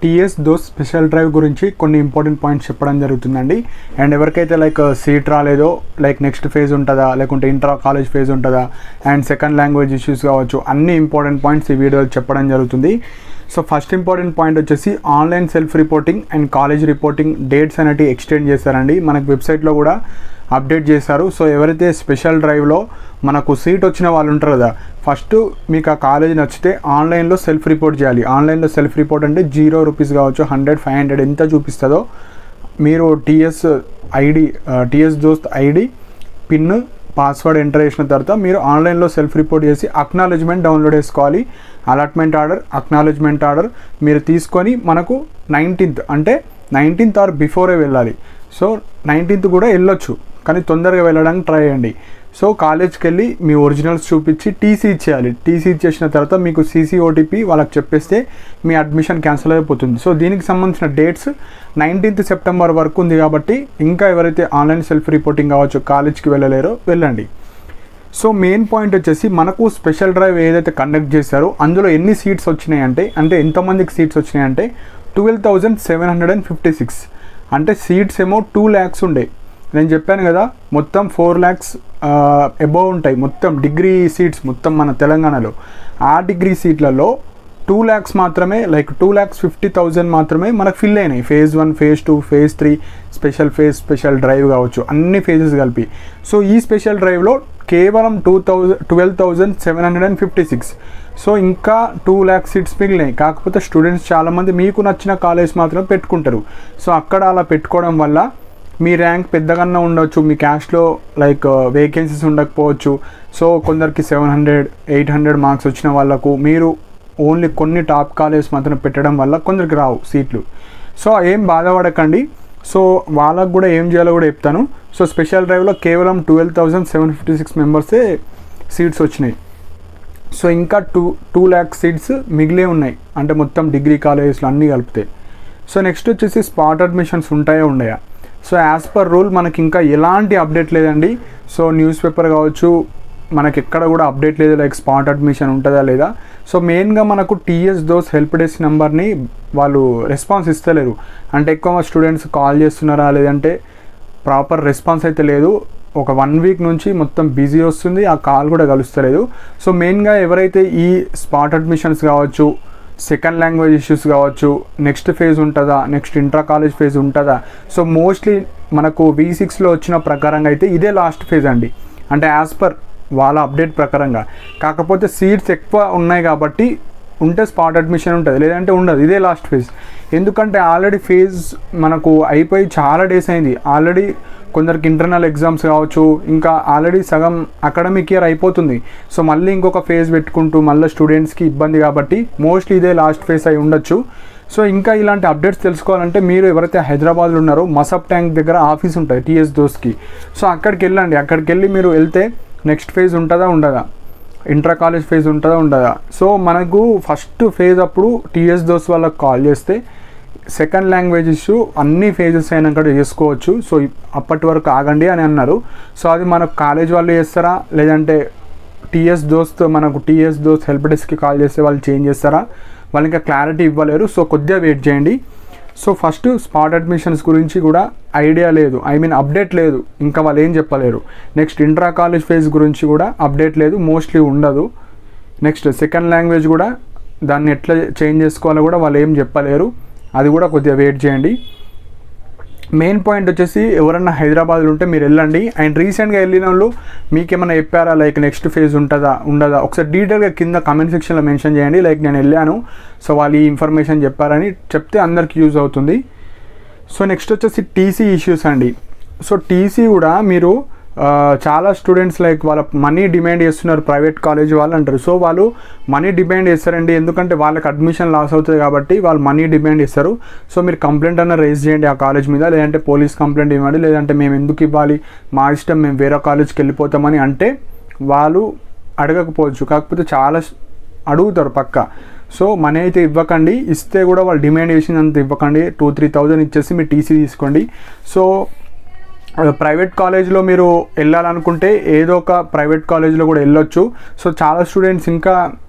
TS those special drive గురించి కొన్ని important points చెప్పడం జరుగుతుందండి. అండ్ ఎవరికైతే లైక్ సీట్ రాలేదో లైక్ నెక్స్ట్ ఫేజ్ ఉంటుందా, లేకుంటే ఇంట్రా కాలేజ్ ఫేజ్ ఉంటుందా, అండ్ సెకండ్ లాంగ్వేజ్ ఇష్యూస్ కావచ్చు, అన్ని ఇంపార్టెంట్ పాయింట్స్ ఈ వీడియోలో చెప్పడం జరుగుతుంది. సో ఫస్ట్ ఇంపార్టెంట్ పాయింట్ వచ్చేసి online self reporting and college reporting dates అనేవి ఎక్స్టెండ్ చేశారండి. మనకు వెబ్సైట్లో కూడా అప్డేట్ చేశారు. సో ఎవరైతే స్పెషల్ డ్రైవ్లో మనకు సీట్ వచ్చిన వాళ్ళు ఉంటారు కదా, ఫస్ట్ మీకు ఆ కాలేజ్ నచ్చితే ఆన్లైన్లో సెల్ఫ్ రిపోర్ట్ చేయాలి. ఆన్లైన్లో సెల్ఫ్ రిపోర్ట్ అంటే ₹0 కావచ్చు, 100, 500 ఎంత చూపిస్తుందో మీరు టీఎస్ దోస్త్ ఐడి పిన్ పాస్వర్డ్ ఎంటర్ చేసిన తర్వాత మీరు ఆన్లైన్లో సెల్ఫ్ రిపోర్ట్ చేసి అక్నాలెడ్జ్మెంట్ డౌన్లోడ్ చేసుకోవాలి. అలాట్మెంట్ ఆర్డర్, అక్నాలెడ్జ్మెంట్ ఆర్డర్ మీరు తీసుకొని మనకు 19th అంటే 19th ఆర్ బిఫోరే వెళ్ళాలి. సో 19th కూడా వెళ్ళొచ్చు, కానీ తొందరగా వెళ్ళడానికి ట్రై చేయండి. సో కాలేజ్కి వెళ్ళి మీ ఒరిజినల్స్ చూపించి టీసీ ఇచ్చేయాలి. టీసీ ఇచ్చేసిన తర్వాత మీకు సీసీ ఓటీపీ వాళ్ళకి చెప్పేస్తే మీ అడ్మిషన్ క్యాన్సిల్ అయిపోతుంది. సో దీనికి సంబంధించిన డేట్స్ 19th సెప్టెంబర్ వరకు ఉంది కాబట్టి ఇంకా ఎవరైతే ఆన్లైన్ సెల్ఫ్ రిపోర్టింగ్ కావచ్చు కాలేజ్కి వెళ్ళలేరో వెళ్ళండి. సో మెయిన్ పాయింట్ వచ్చేసి మనకు స్పెషల్ డ్రైవ్ ఏదైతే కండక్ట్ చేశారో అందులో ఎన్ని సీట్స్ వచ్చినాయంటే ఎంతమందికి సీట్స్ వచ్చినాయంటే 12,756. అంటే సీట్స్ ఏమో 2 lakhs ఉండే. నేను చెప్పాను కదా మొత్తం 4 lakhs అబోవ్ ఉంటాయి మొత్తం డిగ్రీ సీట్స్ మొత్తం మన తెలంగాణలో. ఆ డిగ్రీ సీట్లలో 2 lakhs మాత్రమే, లైక్ 2,50,000 మాత్రమే మనకు ఫిల్ అయినాయి. phase 1, phase 2, phase 3 special drive కావచ్చు, అన్ని ఫేజెస్ కలిపి. సో ఈ స్పెషల్ డ్రైవ్లో కేవలం 12,756. సో ఇంకా 2 lakh సీట్స్ మిగిలినాయి. కాకపోతే స్టూడెంట్స్ చాలామంది మీకు నచ్చిన కాలేజ్ మాత్రం పెట్టుకుంటారు. సో అక్కడ అలా పెట్టుకోవడం వల్ల మీ ర్యాంక్ పెద్దగానే ఉండొచ్చు, మీ క్యాస్ట్లో లైక్ వేకెన్సీస్ ఉండకపోవచ్చు. సో కొందరికి 700, 800 మార్క్స్ వచ్చిన వాళ్ళకు మీరు ఓన్లీ కొన్ని టాప్ కాలేజ్ మాత్రం పెట్టడం వల్ల కొందరికి రావు సీట్లు. సో ఏం బాధపడకండి. సో వాళ్ళకు కూడా ఏం చేయాలో కూడా చెప్తాను. సో స్పెషల్ డ్రైవ్లో కేవలం 12,756 మెంబర్సే సీట్స్ వచ్చినాయి. సో ఇంకా 2 lakh సీట్స్ మిగిలే ఉన్నాయి, అంటే మొత్తం డిగ్రీ కాలేజెస్లో అన్నీ కలిపితే. సో నెక్స్ట్ వచ్చేసి స్పాట్ అడ్మిషన్స్ ఉండయా. సో యాజ్ పర్ రూల్ మనకి ఇంకా ఎలాంటి అప్డేట్ లేదండి. సో న్యూస్ పేపర్ కావచ్చు మనకి ఎక్కడ కూడా అప్డేట్ లేదు లైక్ స్పాట్ అడ్మిషన్ ఉంటుందా లేదా. సో మెయిన్గా మనకు టీఎస్ దోస్ హెల్ప్ డెస్క్ నెంబర్ని వాళ్ళు రెస్పాన్స్ ఇస్తలేరు. అంటే ఎక్కువ స్టూడెంట్స్ కాల్ చేస్తున్నారా లేదంటే ప్రాపర్ రెస్పాన్స్ అయితే లేదు. ఒక 1 week నుంచి మొత్తం బిజీ వస్తుంది, ఆ కాల్ కూడా కలుస్తలేదు. సో మెయిన్గా ఎవరైతే ఈ స్పాట్ అడ్మిషన్స్ కావచ్చు, సెకండ్ లాంగ్వేజ్ ఇష్యూస్ కావచ్చు, నెక్స్ట్ ఫేజ్ ఉంటుందా, నెక్స్ట్ ఇంట్రా కాలేజ్ ఫేజ్ ఉంటుందా. సో మోస్ట్లీ మనకు V6లో వచ్చిన ప్రకారంగా అయితే ఇదే లాస్ట్ ఫేజ్ అండి, అంటే యాజ్ పర్ వాళ్ళ అప్డేట్ ప్రకారంగా. కాకపోతే సీట్స్ ఎక్కువ ఉన్నాయి కాబట్టి ఉంటే స్పాట్ అడ్మిషన్ ఉంటుంది, లేదంటే ఉండదు. ఇదే లాస్ట్ ఫేజ్. ఎందుకంటే ఆల్రెడీ ఫేజ్ మనకు అయిపోయి చాలా డేస్ అయింది. ఆల్రెడీ కొందరికి ఇంటర్నల్ ఎగ్జామ్స్ కావచ్చు, ఇంకా ఆల్రెడీ సగం అకాడమిక్ ఇయర్ అయిపోతుంది. సో మళ్ళీ ఇంకొక ఫేజ్ పెట్టుకుంటూ మళ్ళీ స్టూడెంట్స్కి ఇబ్బంది కాబట్టి మోస్ట్లీ ఇదే లాస్ట్ ఫేజ్ అయి ఉండొచ్చు. సో ఇంకా ఇలాంటి అప్డేట్స్ తెలుసుకోవాలంటే మీరు ఎవరైతే హైదరాబాద్లో ఉన్నారో మసబ్ ట్యాంక్ దగ్గర ఆఫీస్ ఉంటుంది టీఎస్ దోస్కి. సో అక్కడికి వెళ్ళండి. అక్కడికి వెళ్ళి మీరు వెళ్తే నెక్స్ట్ ఫేజ్ ఉంటుందా ఉండదా, ఇంట్రా కాలేజ్ ఫేజ్ ఉంటుందా ఉండదా. సో మనకు ఫస్ట్ ఫేజ్ అప్పుడు టీఎస్ దోస్ వాళ్ళకి కాల్ చేస్తే సెకండ్ లాంగ్వేజ్ ఇష్యూ అన్ని ఫేజెస్ అయినాక చేసుకోవచ్చు. సో అప్పటి వరకు ఆగండి అని అన్నారు. సో అది మనకు కాలేజ్ వాళ్ళు చేస్తారా లేదంటే టీఎస్ దోస్త్ హెల్ప్ డెస్క్కి కాల్ చేస్తే వాళ్ళు చేంజ్ చేస్తారా, వాళ్ళు ఇంకా క్లారిటీ ఇవ్వలేరు. సో కొద్దిగా వెయిట్ చేయండి. సో ఫస్ట్ స్పాట్ అడ్మిషన్స్ గురించి కూడా ఐడియా లేదు, అప్డేట్ లేదు, ఇంకా వాళ్ళు ఏం చెప్పలేరు. నెక్స్ట్ ఇంట్రా కాలేజ్ ఫేజ్ గురించి కూడా అప్డేట్ లేదు, మోస్ట్లీ ఉండదు. నెక్స్ట్ సెకండ్ లాంగ్వేజ్ కూడా దాన్ని ఎట్లా చేంజ్ చేసుకోవాలో కూడా వాళ్ళు ఏం చెప్పలేరు, అది కూడా కొద్దిగా వెయిట్ చేయండి. మెయిన్ పాయింట్ వచ్చేసి ఎవరన్నా హైదరాబాద్లో ఉంటే మీరు వెళ్ళండి. అండ్ రీసెంట్గా వెళ్ళిన వాళ్ళు మీకు ఏమైనా చెప్పారా లైక్ నెక్స్ట్ ఫేజ్ ఉండదా ఒకసారి డీటెయిల్గా కింద కామెంట్ సెక్షన్లో మెన్షన్ చేయండి. లైక్ నేను వెళ్ళాను, సో వాళ్ళు ఈ ఇన్ఫర్మేషన్ చెప్పారని చెప్తే అందరికి యూజ్ అవుతుంది. సో నెక్స్ట్ వచ్చేసి టీసీ ఇష్యూస్ అండి. సో టీసీ కూడా మీరు చాలా స్టూడెంట్స్ లైక్ వాళ్ళ మనీ డిమాండ్ చేస్తున్నారు, ప్రైవేట్ కాలేజ్ వాళ్ళు అంటారు. సో వాళ్ళు మనీ డిమాండ్ చేస్తారండి, ఎందుకంటే వాళ్ళకి అడ్మిషన్ లాస్ అవుతుంది కాబట్టి వాళ్ళు మనీ డిమాండ్ చేస్తారు. సో మీరు కంప్లైంట్ అన్న రేజ్ చేయండి ఆ కాలేజ్ మీద, లేదంటే పోలీస్ కంప్లైంట్ ఇవ్వండి, లేదంటే మేము ఎందుకు ఇవ్వాలి, మా ఇష్టం, మేము వేరే కాలేజ్కి వెళ్ళిపోతామని అంటే వాళ్ళు అడగకపోవచ్చు. కాకపోతే చాలా అడుగుతారు పక్కా. సో మనీ అయితే ఇవ్వకండి, ఇస్తే కూడా వాళ్ళు డిమాండ్ చేసినంత ఇవ్వకండి. 2-3,000 ఇచ్చేసి మీరు టీసీ తీసుకోండి. సో ప్రైవేట్ కాలేజ్లో మీరు వెళ్ళాలనుకుంటే ఏదో ఒక ప్రైవేట్ కాలేజ్లో కూడా వెళ్ళొచ్చు. సో చాలా స్టూడెంట్స్ ఇంకా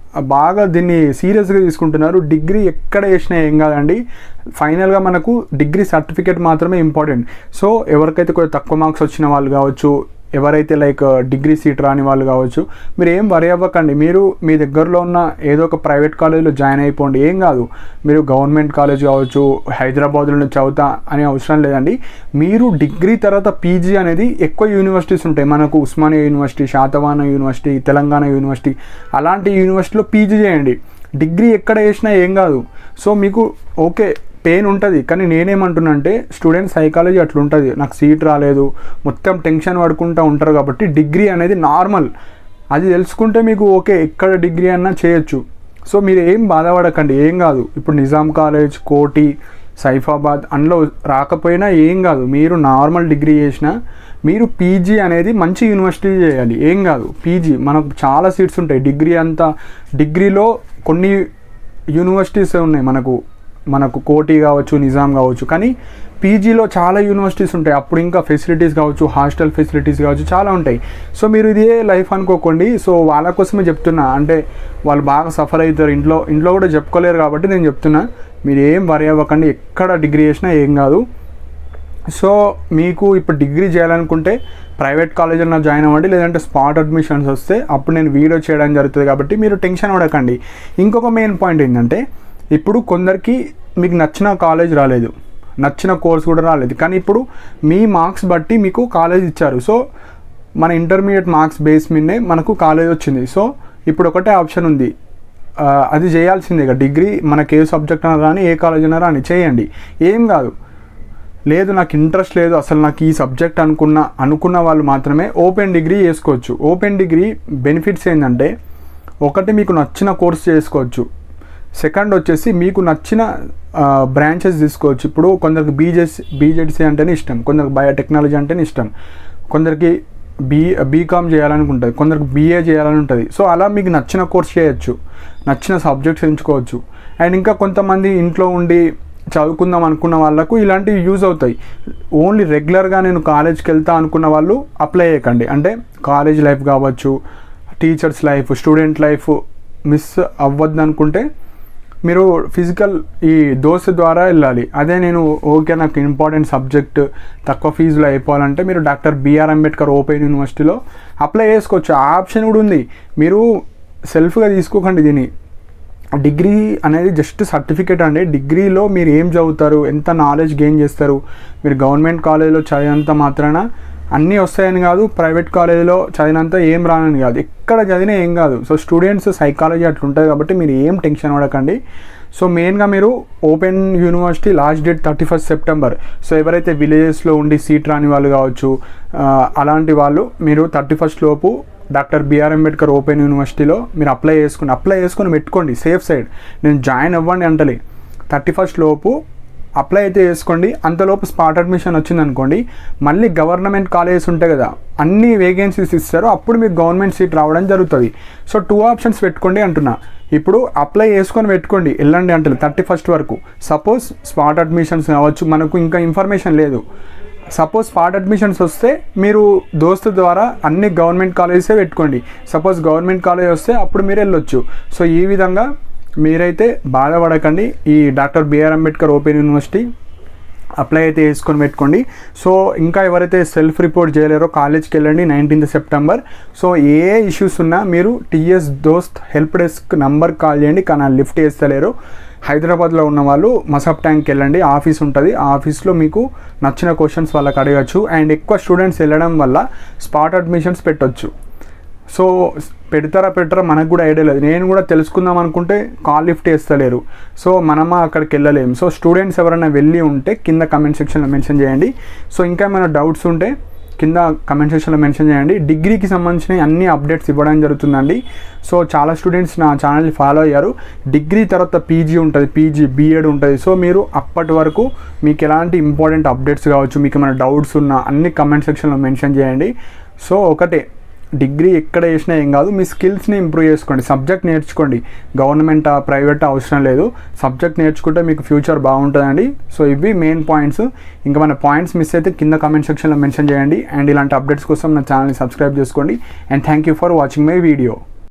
బాగా దీన్ని సీరియస్గా తీసుకుంటున్నారు. డిగ్రీ ఎక్కడ చేసినా ఏం కాదండి, ఫైనల్గా మనకు డిగ్రీ సర్టిఫికేట్ మాత్రమే ఇంపార్టెంట్. సో ఎవరికైతే కొంచెం తక్కువ మార్క్స్ వచ్చిన వాళ్ళు కావచ్చు, ఎవరైతే లైక్ డిగ్రీ సీట్ రాని వాళ్ళు కావచ్చు, మీరు ఏం వరి అవ్వకండి. మీరు మీ దగ్గరలో ఉన్న ఏదో ఒక ప్రైవేట్ కాలేజ్లో జాయిన్ అయిపోండి, ఏం కాదు. మీరు గవర్నమెంట్ కాలేజ్ కావచ్చు, హైదరాబాద్లో చదువుతా అనే అవసరం లేదండి. మీరు డిగ్రీ తర్వాత పీజీ అనేది ఎక్కువ యూనివర్సిటీస్ ఉంటాయి మనకు, Osmania university, Satavahana university, Telangana university, అలాంటి యూనివర్సిటీలో పీజీ చేయండి. డిగ్రీ ఎక్కడ చేసినా ఏం కాదు. సో మీకు ఓకే పెయిన్ ఉంటుంది, కానీ నేనేమంటున్నా అంటే స్టూడెంట్ సైకాలజీ అట్లా ఉంటుంది. నాకు సీట్ రాలేదు, మొత్తం టెన్షన్ పడుకుంటూ ఉంటారు. కాబట్టి డిగ్రీ అనేది నార్మల్, అది తెలుసుకుంటే మీకు ఓకే ఎక్కడ డిగ్రీ అన్నా చేయొచ్చు. సో మీరు ఏం బాధపడకండి, ఏం కాదు. ఇప్పుడు నిజాం కాలేజ్, కోటి, సైఫాబాద్ అందులో రాకపోయినా ఏం కాదు. మీరు నార్మల్ డిగ్రీ చేసినా మీరు పీజీ అనేది మంచి యూనివర్సిటీ చేయాలి, ఏం కాదు. పీజీ మనకు చాలా సీట్స్ ఉంటాయి. డిగ్రీలో కొన్ని యూనివర్సిటీస్ ఉన్నాయి మనకు కోటి కావచ్చు, నిజాం కావచ్చు, కానీ పీజీలో చాలా యూనివర్సిటీస్ ఉంటాయి. అప్పుడు ఇంకా ఫెసిలిటీస్ కావచ్చు, హాస్టల్ ఫెసిలిటీస్ కావచ్చు, చాలా ఉంటాయి. సో మీరు ఇదే లైఫ్ అనుకోకండి. సో వాళ్ళ కోసమే చెప్తున్నా, అంటే వాళ్ళు బాగా సఫర్ అవుతారు, ఇంట్లో కూడా చెప్పుకోలేరు కాబట్టి నేను చెప్తున్నా. మీరు ఏం వరి అవ్వకండి, ఎక్కడ డిగ్రీ చేసినా ఏం కాదు. సో మీకు ఇప్పుడు డిగ్రీ చేయాలనుకుంటే ప్రైవేట్ కాలేజీలో జాయిన్ అవ్వండి, లేదంటే స్పాట్ అడ్మిషన్స్ వస్తే అప్పుడు నేను వీడియో చేయడం జరుగుతుంది. కాబట్టి మీరు టెన్షన్ పడకండి. ఇంకొక మెయిన్ పాయింట్ ఏంటంటే, ఇప్పుడు కొందరికి మీకు నచ్చిన కాలేజ్ రాలేదు, నచ్చిన కోర్స్ కూడా రాలేదు, కానీ ఇప్పుడు మీ మార్క్స్ బట్టి మీకు కాలేజ్ ఇచ్చారు. సో మన ఇంటర్మీడియట్ మార్క్స్ బేస్ మీదనే మనకు కాలేజ్ వచ్చింది. సో ఇప్పుడు ఒకటే ఆప్షన్ ఉంది, అది చేయాల్సిందే. ఇక డిగ్రీ మనకి ఏ సబ్జెక్ట్ అయినా రాని, ఏ కాలేజ్ అయినా రాని, చేయండి, ఏం కాదు. లేదు నాకు ఇంట్రెస్ట్ లేదు, అసలు నాకు ఈ సబ్జెక్ట్ అనుకున్న వాళ్ళు మాత్రమే ఓపెన్ డిగ్రీ చేసుకోవచ్చు. ఓపెన్ డిగ్రీ బెనిఫిట్స్ ఏంటంటే, ఒకటి మీకు నచ్చిన కోర్స్ చేసుకోవచ్చు, సెకండ్ వచ్చేసి మీకు నచ్చిన బ్రాంచెస్ తీసుకోవచ్చు. ఇప్పుడు కొందరికి బీజెడ్సీ అంటేనే ఇష్టం, కొందరికి బయోటెక్నాలజీ అంటేనే ఇష్టం, కొందరికి బీకామ్ చేయాలనుకుంటుంది, కొందరికి బీఏ చేయాలని ఉంటుంది. సో అలా మీకు నచ్చిన కోర్స్ చేయొచ్చు, నచ్చిన సబ్జెక్ట్స్ ఎంచుకోవచ్చు. అండ్ ఇంకా కొంతమంది ఇంట్లో ఉండి చదువుకుందాం అనుకున్న వాళ్ళకు ఇలాంటివి యూజ్ అవుతాయి. ఓన్లీ రెగ్యులర్గా నేను కాలేజ్కి వెళ్తా అనుకున్న వాళ్ళు అప్లై చేయకండి. అంటే కాలేజ్ లైఫ్ కావచ్చు, teachers life, student life miss అవ్వద్దు అనుకుంటే మీరు ఫిజికల్ ఈ దోస్త్ ద్వారా వెళ్ళాలి. అదే నేను ఓకే నాకు ఇంపార్టెంట్ సబ్జెక్ట్ తక్కువ ఫీజులో అయిపోవాలంటే మీరు డాక్టర్ బిఆర్ అంబేద్కర్ ఓపెన్ యూనివర్సిటీలో అప్లై చేసుకోవచ్చు. ఆ ఆప్షన్ కూడా ఉంది. మీరు సెల్ఫ్గా తీసుకోకండి దీన్ని. డిగ్రీ అనేది జస్ట్ సర్టిఫికేట్ అండి. డిగ్రీలో మీరు ఏం చదువుతారు, ఎంత నాలెడ్జ్ గెయిన్ చేస్తారు, మీరు గవర్నమెంట్ కాలేజీలో చదివినంత మాత్రాన అన్నీ వస్తాయని కాదు, ప్రైవేట్ కాలేజీలో చదివినంత ఏం రానని కాదు, ఎక్కడ చదివినా ఏం కాదు. సో స్టూడెంట్స్ సైకాలజీ అట్లుంటుంది కాబట్టి మీరు ఏం టెన్షన్ పడకండి. సో మెయిన్గా మీరు open university last date 31 September. So ఎవరైతే విలేజెస్లో ఉండి సీట్ రాని వాళ్ళు కావచ్చు, అలాంటి వాళ్ళు మీరు 31 లోపు డాక్టర్ బిఆర్ అంబేద్కర్ ఓపెన్ యూనివర్సిటీలో మీరు అప్లై చేసుకొని పెట్టుకోండి, సేఫ్ సైడ్. నేను జాయిన్ అవ్వండి అంటలే, 31 లోపు అప్లై అయితే చేసుకోండి. అంతలోపు స్పాట్ అడ్మిషన్ వచ్చిందనుకోండి, మళ్ళీ గవర్నమెంట్ కాలేజెస్ ఉంటాయి కదా, అన్ని వేకెన్సీస్ ఇస్తారు, అప్పుడు మీకు గవర్నమెంట్ సీట్ రావడం జరుగుతుంది. సో 2 ఆప్షన్స్ పెట్టుకోండి అంటున్నా. ఇప్పుడు అప్లై చేసుకొని పెట్టుకోండి, వెళ్ళండి అంటే 31 వరకు. సపోజ్ స్పాట్ అడ్మిషన్స్ కావచ్చు, మనకు ఇంకా ఇన్ఫర్మేషన్ లేదు. సపోజ్ స్పాట్ అడ్మిషన్స్ వస్తే మీరు దోస్తు ద్వారా అన్ని గవర్నమెంట్ కాలేజెసే పెట్టుకోండి. సపోజ్ గవర్నమెంట్ కాలేజ్ వస్తే అప్పుడు మీరు వెళ్ళొచ్చు. సో ఈ విధంగా మీరైతే బాధపడకండి. ఈ doctor B R Ambedkar open university apply అయితే చేసుకొని పెట్టుకోండి. సో ఇంకా ఎవరైతే సెల్ఫ్ రిపోర్ట్ చేయలేరో కాలేజ్కి వెళ్ళండి 19th సెప్టెంబర్. సో ఏ ఇష్యూస్ ఉన్నా మీరు టీఎస్ దోస్త్ హెల్ప్ డెస్క్ నంబర్ కాల్ చేయండి, కానీ లిఫ్ట్ చేస్తలేరు. హైదరాబాద్లో ఉన్న వాళ్ళు మసబ్ ట్యాంక్కి వెళ్ళండి, ఆఫీస్ ఉంటుంది. ఆ ఆఫీస్లో మీకు నచ్చిన క్వశ్చన్స్ వాళ్ళకి అడగచ్చు. అండ్ ఎక్కువ స్టూడెంట్స్ వెళ్ళడం వల్ల స్పాట్ అడ్మిషన్స్ పెట్టవచ్చు. సో పెట్టారా మనకు కూడా ఐడియా లేదు. నేను కూడా తెలుసుకుందాం అనుకుంటే కాల్ లిఫ్ట్ చేస్తలేరు. సో మనమా అక్కడికి వెళ్ళలేము. సో స్టూడెంట్స్ ఎవరైనా వెళ్ళి ఉంటే కింద కమెంట్ సెక్షన్లో మెన్షన్ చేయండి. సో ఇంకా ఏమైనా డౌట్స్ ఉంటే కింద కమెంట్ సెక్షన్లో మెన్షన్ చేయండి. డిగ్రీకి సంబంధించిన అన్ని అప్డేట్స్ ఇవ్వడం జరుగుతుందండి. సో చాలా స్టూడెంట్స్ నా ఛానల్ని ఫాలో అయ్యారు. డిగ్రీ తర్వాత పీజీ ఉంటుంది, బీఎడ్ ఉంటుంది. సో మీరు అప్పటి వరకు మీకు ఎలాంటి ఇంపార్టెంట్ అప్డేట్స్ కావచ్చు, మీకు ఏమైనా డౌట్స్ ఉన్నా అన్ని కమెంట్ సెక్షన్లో మెన్షన్ చేయండి. సో ఒకటే, డిగ్రీ ఎక్కడ చేసినా ఏం కాదు, మీ స్కిల్స్ని ఇంప్రూవ్ చేసుకోండి, సబ్జెక్ట్ నేర్చుకోండి. గవర్నమెంట్ ప్రైవేట్ అవసరం లేదు, సబ్జెక్ట్ నేర్చుకుంటే మీకు ఫ్యూచర్ బాగుంటుందండి. సో ఇవి మెయిన్ పాయింట్స్. ఇంకా మన పాయింట్స్ మిస్ అయితే కింద కామెంట్ సెక్షన్లో మెన్షన్ చేయండి. అండ్ ఇలాంటి అప్డేట్స్ కోసం నా ఛానల్ని సబ్స్క్రైబ్ చేసుకోండి. And thank you for watching my video.